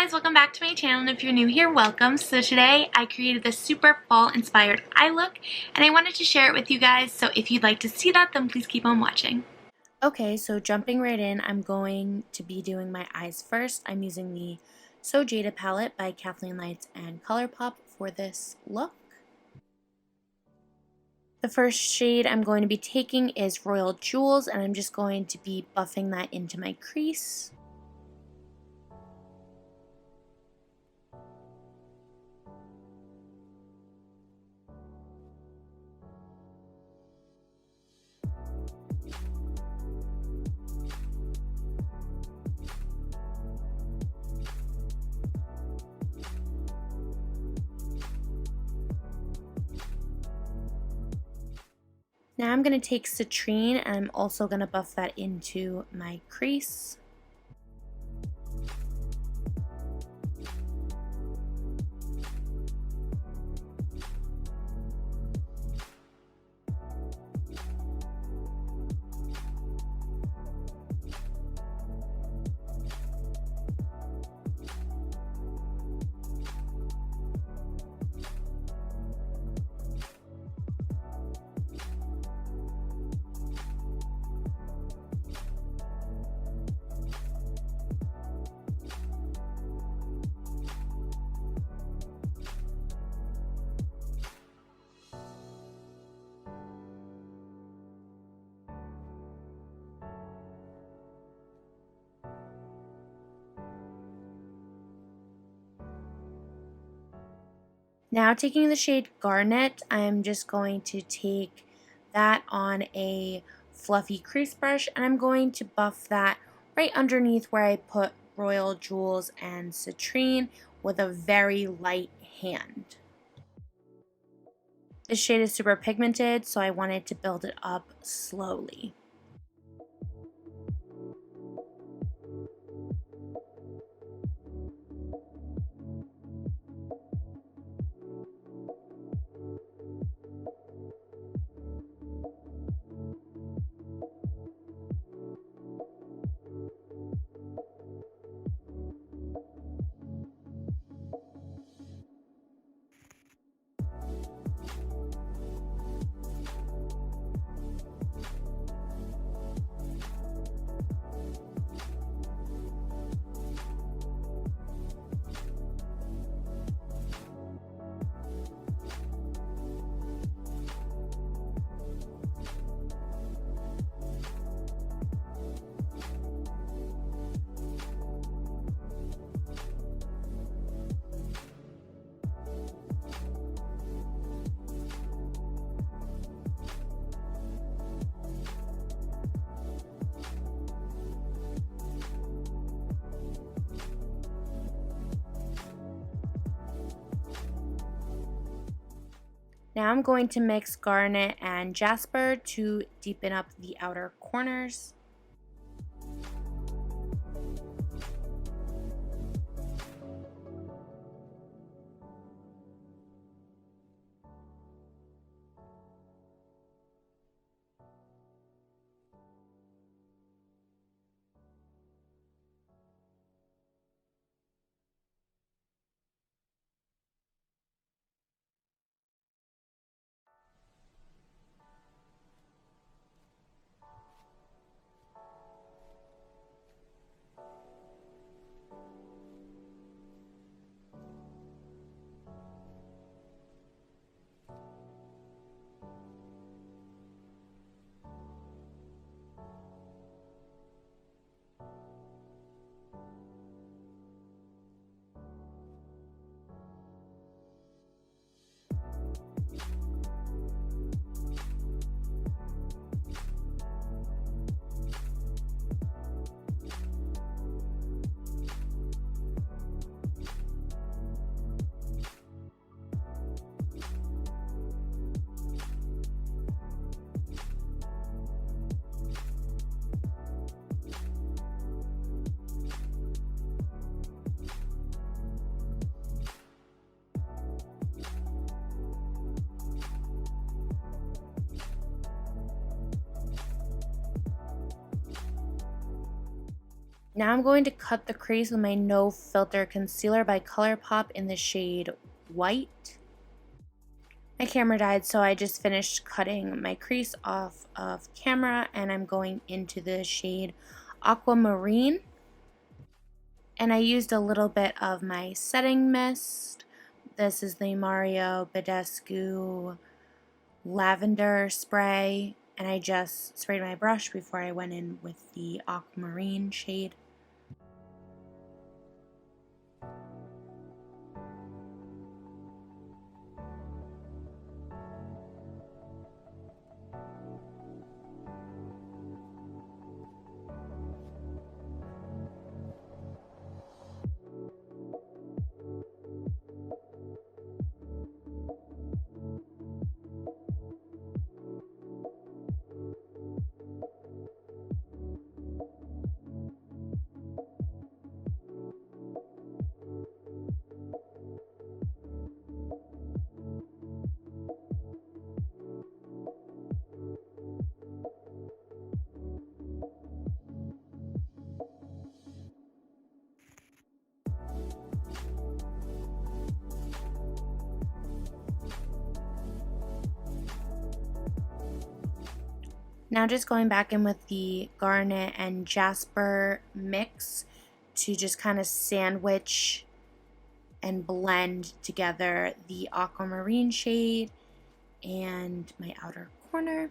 guys, welcome back to my channel, and if you're new here, welcome. So today I created this super fall inspired eye look and I wanted to share it with you guys, so if you'd like to see that, then please keep on watching. Okay, so jumping right in, I'm going to be doing my eyes first. I'm using the So Jada palette by Kathleen Lights and ColourPop for this look. The first shade I'm going to be taking is Royal Jewels, and I'm just going to be buffing that into my crease. Now I'm going to take Citrine and I'm also going to buff that into my crease. Now taking the shade Garnet, I'm just going to take that on a fluffy crease brush and I'm going to buff that right underneath where I put Royal Jewels and Citrine with a very light hand. This shade is super pigmented, so I wanted to build it up slowly. Now I'm going to mix Garnet and Jasper to deepen up the outer corners. Now I'm going to cut the crease with my No Filter Concealer by ColourPop in the shade White. My camera died, so I just finished cutting my crease off of camera, and I'm going into the shade Aquamarine. And I used a little bit of my setting mist. This is the Mario Badescu lavender spray, and I just sprayed my brush before I went in with the Aquamarine shade. Now just going back in with the Garnet and Jasper mix to just kind of sandwich and blend together the Aquamarine shade and my outer corner.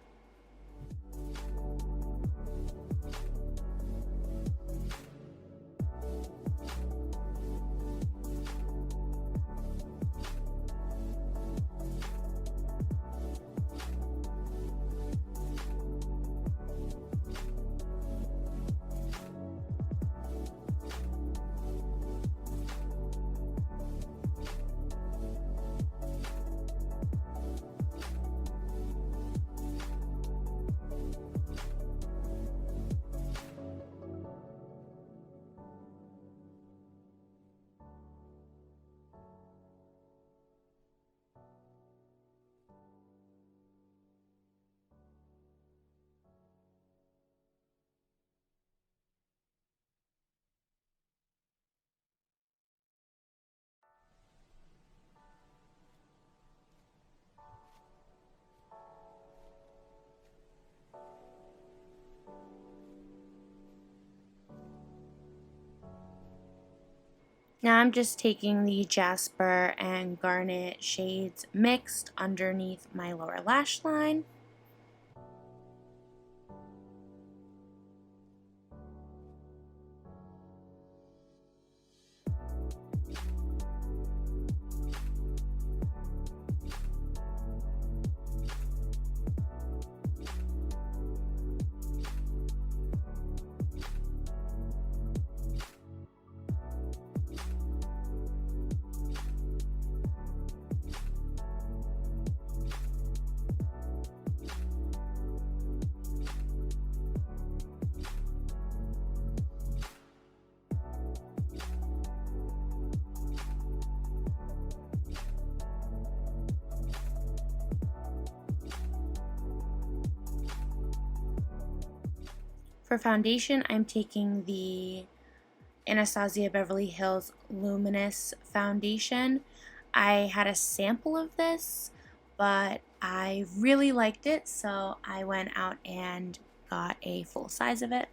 Now I'm just taking the Jasper and Garnet shades mixed underneath my lower lash line. For foundation, I'm taking the Anastasia Beverly Hills Luminous Foundation. I had a sample of this, but I really liked it, so I went out and got a full size of it.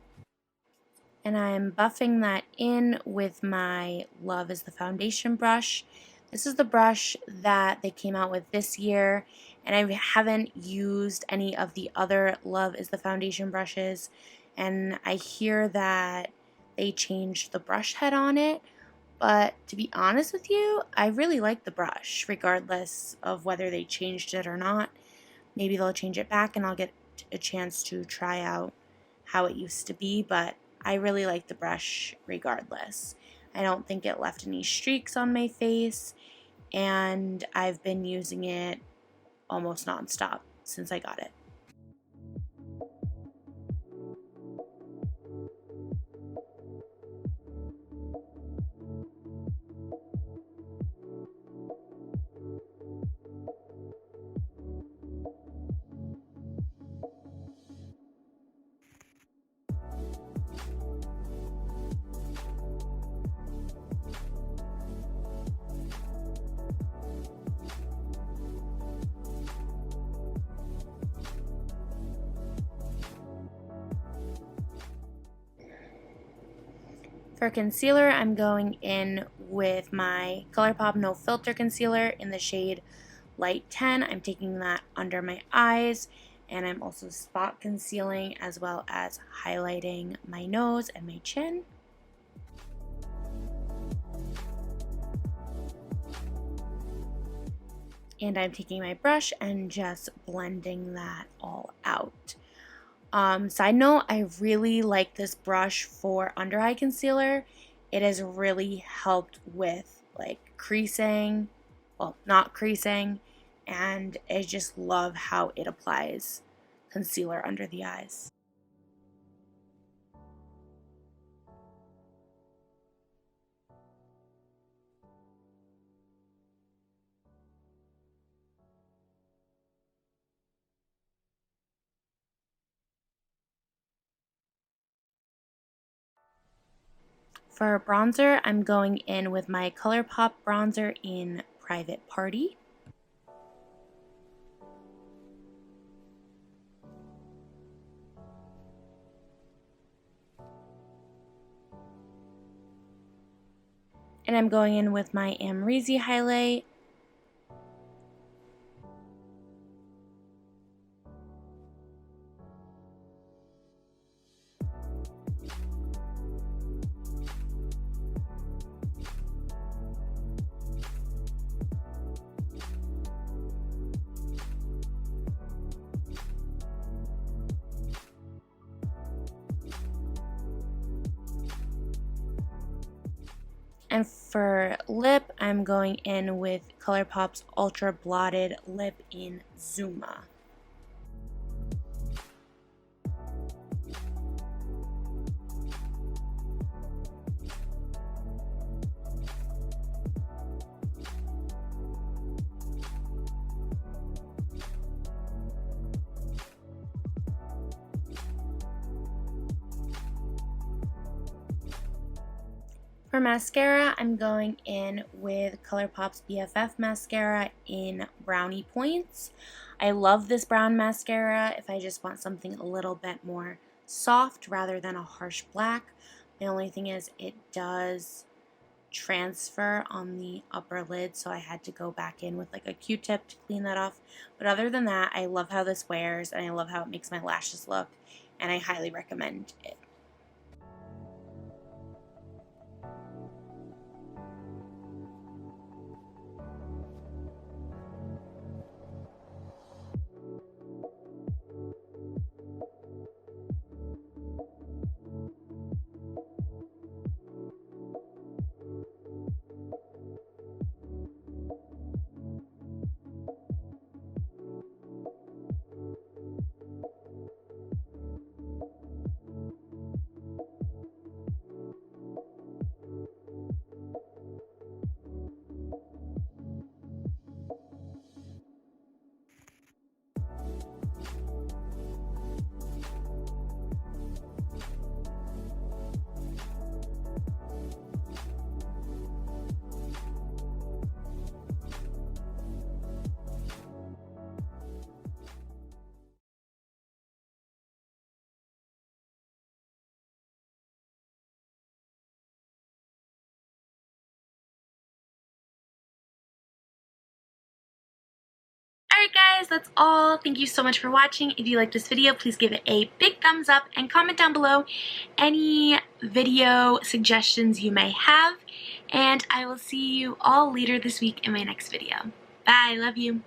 And I'm buffing that in with my Love is the Foundation brush. This is the brush that they came out with this year, and I haven't used any of the other Love is the Foundation brushes, and I hear that they changed the brush head on it, but to be honest with you, I really like the brush regardless of whether they changed it or not. Maybe they'll change it back and I'll get a chance to try out how it used to be, but I really like the brush regardless. I don't think it left any streaks on my face, and I've been using it almost nonstop since I got it. For concealer, I'm going in with my ColourPop No Filter Concealer in the shade Light 10. I'm taking that under my eyes, and I'm also spot concealing as well as highlighting my nose and my chin. And I'm taking my brush and just blending that all out. Side note, I really like this brush for under eye concealer. It has really helped with like creasing, well, not creasing, and I just love how it applies concealer under the eyes. For bronzer, I'm going in with my ColourPop bronzer in Private Party. And I'm going in with my Amrezy highlight. And for lip, I'm going in with ColourPop's Ultra Blotted Lip in Zuma. For mascara, I'm going in with ColourPop's BFF mascara in Brownie Points. I love this brown mascara if I just want something a little bit more soft rather than a harsh black. The only thing is it does transfer on the upper lid, so I had to go back in with like a Q-tip to clean that off. But other than that, I love how this wears and I love how it makes my lashes look, and I highly recommend it. Alright guys, that's all. Thank you so much for watching. If you liked this video, please give it a big thumbs up and comment down below any video suggestions you may have. And I will see you all later this week in my next video. Bye, love you.